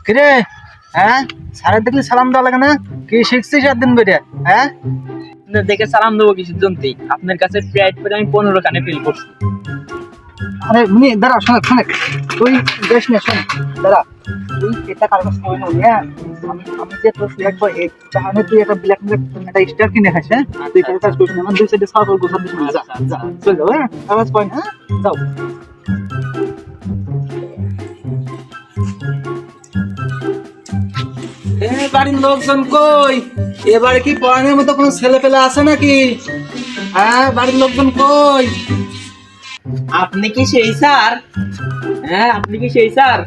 কিরে, হ্যাঁ স্যারের দেখলে সালাম দেওয়া লাগে না? কি শিখছিস একদিন বেরিয়ে? হ্যাঁ আপনার দেখে সালাম দেবো কিছু জন্যই আপনার কাছে প্রাইড করে আমি 15 খানে ফেল করছি। আরে মিনি দাঁড়া, শোনে তুই বেশ না, শোন দাঁড়া, তুই এটা কারণ সময় নয়। হ্যাঁ আমি যে তোর সিলেক্ট করে এই তাহলে তুই একটা ব্ল্যাক একটা স্টার কিনে খাস। হ্যাঁ তুই কোনো কাজ করিস না, আমার দুই সাইডে সার্কেল গোছার দিস না। যা যা চল যাও। হ্যাঁ আওয়াজ পাই না, যাও। বাড়ির লোকজন কই? এবারে কি পড়ানোর মতো কোনো ছেলে পেলে আছে নাকি? হ্যাঁ বাড়ির লোকজন কই? আপনি কি সেই স্যার? হ্যাঁ আপনি কি সেই স্যার?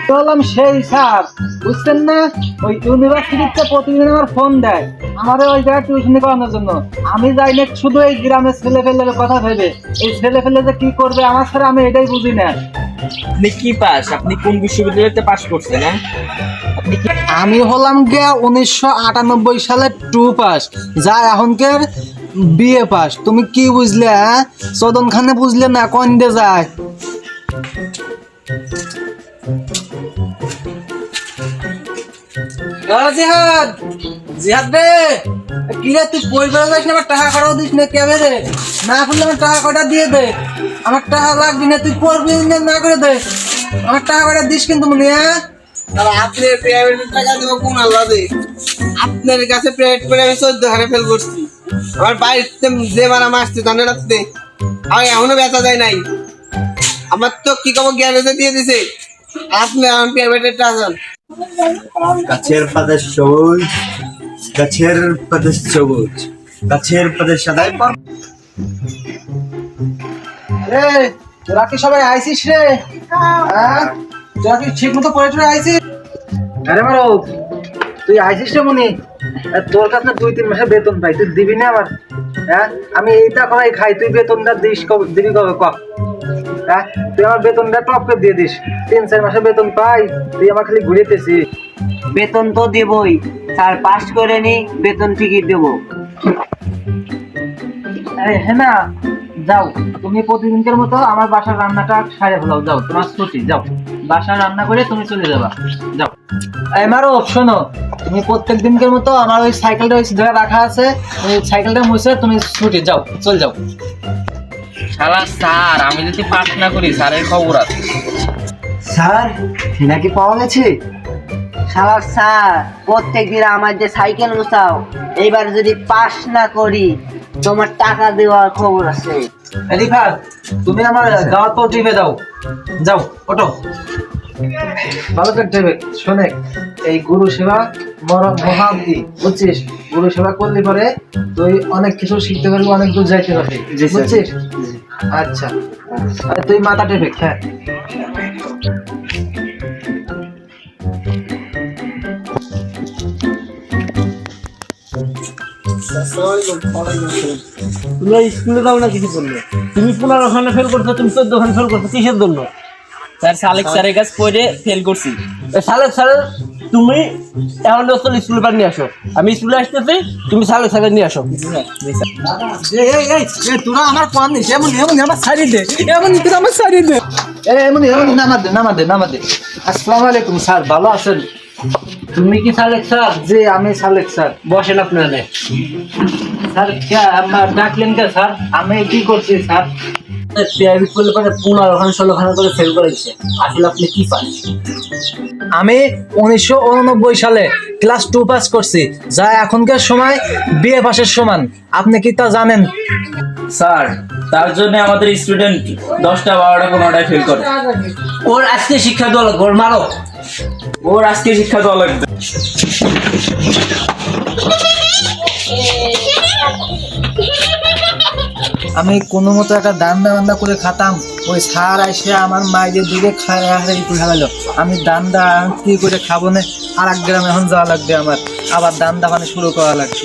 বললাম সেই স্যার, বুঝছেন না? ওই ইউনিভার্সিটিতে প্রতিদিন আমার ফোন দেয় আমাদের ওই জায়গায় টিউশনি করানোর জন্য। আমি যাই না শুধু এই গ্রামের ছেলে পেলের কথা ভেবে। এই ছেলে পেলে যে কি করবে আমার সাথে আমি এটাই বুঝি না। আপনি কি পাস? আপনি কোন বিশ্ববিদ্যালয়তে পাস করছেন? হ্যাঁ আমি হলাম গিয়া 1998 সালে 2 পাস, যা এখনকার বিএ পাস। তুমি কি বুঝলে? হ্যাঁ চদন খানে বুঝলে না কোন দে যায়? জিহাদ, জিহাদ রে, কি রে তুই বই বেড়া যাস না? আমার টাকা কটাও দিস না কে রে? না করলে আমার টাকা কটা দিয়ে দে। আমার টাকা লাগবে না, তুই পড়বি না করে দে। আমার টাকা কটা দিস কিন্তু মনে। হ্যাঁ আপনি প্রাইভেটের টাকা দেবো কোন আল্লাহ দে? আপনার কাছে প্রাইভেট করে আমি 14 খানে ফেল করছি। আমার বাড়িতে যে মারা মারছে জানে রাখতে আমি এখনো ব্যথা যায় নাই। আমার তো কি খবর গ্যারেজে দিয়ে দিছে। আপনি আমার প্রাইভেটের টাকা গাছের পাতা সবুজ, গাছের পাতা সবুজ, গাছের পাতা সাদাই পর। রে তোরা কি সবাই আইছিস রে? হ্যাঁ তোরা কি ঠিক মতো পড়ে টরে আইছিস? আরে মারো, তুই আইছিস রে মনি? তোর কাছে না 2-3 মাসের বেতন পাই, তুই দিবি না আমার? হ্যাঁ আমি এইটা করাই খাই, তুই বেতনটা দিস দিবি কবে ক? হ্যাঁ তুই আমার বেতনটা টপ করে দিয়ে দিস। 3-4 মাসের বেতন পাই, তুই আমার খালি ঘুরিতেছিস। বেতন তো দেবই স্যার, পাস করে নি বেতন ঠিকই দেবো। হ্যাঁ না যাও, তুমি প্রতিদিনকার মতো আমার বাসার রান্নাটা সারে ফেলাও। যাও, তোমার ছুটি, যাও বাসা রান্না করে তুমি চলে যাবা। যাও আমারও শোনো, তুমি প্রত্যেক দিনকার মতো আমার ওই সাইকেলটা ওই জায়গায় রাখা আছে, ওই সাইকেলটা মুছে তুমি ছুটি, যাও চলে যাও। শালা স্যার, আমি যদি পাস না করি স্যারের খবর আছে। স্যার নাকি পাওয়া গেছে? শালা স্যার, প্রত্যেকদিন আমার যে সাইকেল মোছাও, এইবার যদি পাস না করি তোমার টাকা দেওয়ার খবর আছে। রিফাত, তুমি আমার গাওয়ার পর টিপে দাও। যাও ওটো, ভালো করে টিপে। শোনে, এই গুরু সেবা মহান্তি, বুঝছিস? গুরু সেবা করলে পরে তুই অনেক কিছু শিখতে পারবি, অনেক দূর যাইতে পারবি, বুঝছিস? আচ্ছা আরে তুই মাথা টিপে। হ্যাঁ তুমি স্কুলে যাও না কিছু করলে? তুমি 15 খানে ফেল করছো, তুমি 14 খানে ফেল করছো, কিসের জন্য? স্যার সালেক স্যারের কাছে পড়ে ফেল করছি। সালে তুমি এখন স্কুলে পার নিয়ে আসো, আমি স্কুলে আসতেছি, তুমি সালে নিয়ে আসো। তোরা আমার পান নিস, এমন এমন আমার সারি দে, এমন তুই আমার সারি দে, এমন এমন নামা দে। আসসালামু আলাইকুম স্যার, ভালো আছেন? তুমি কি সালেক স্যার? জি আমি সালেক স্যার। বসেন আপনারা। স্যার আমার ডাকলেন কে স্যার? আমি কি করছি স্যার? প্রাইভেট করলে পরে 15 খানে 16 খানে করে ফেল করে দিচ্ছে। আসলে আপনি কি পান? আমি 1989 সালে ক্লাস 2 পাস করছি, যা এখনকার সময় বিএ পাসের সমান। আপনি কি তা জানেন? স্যার তার জন্য আমাদের স্টুডেন্ট 10টা 12টা 15টায় ফেল করে। ওর আজকে শিক্ষা দেওয়া লাগবে, ওর মারো। ওর আজকে শিক্ষা দেওয়া লাগবে। আমি কোনো মতো একটা দান্দা করে খাতাম, ওই স্যার এসে আমার মায়ের দিকে খাড়াখাড়ি করে ফেলালো। আমি দান্দা কি করে খাবো না, আর এক গ্রামে এখন যাওয়া লাগবে আমার, আবার দান্দা শুরু করা লাগছে।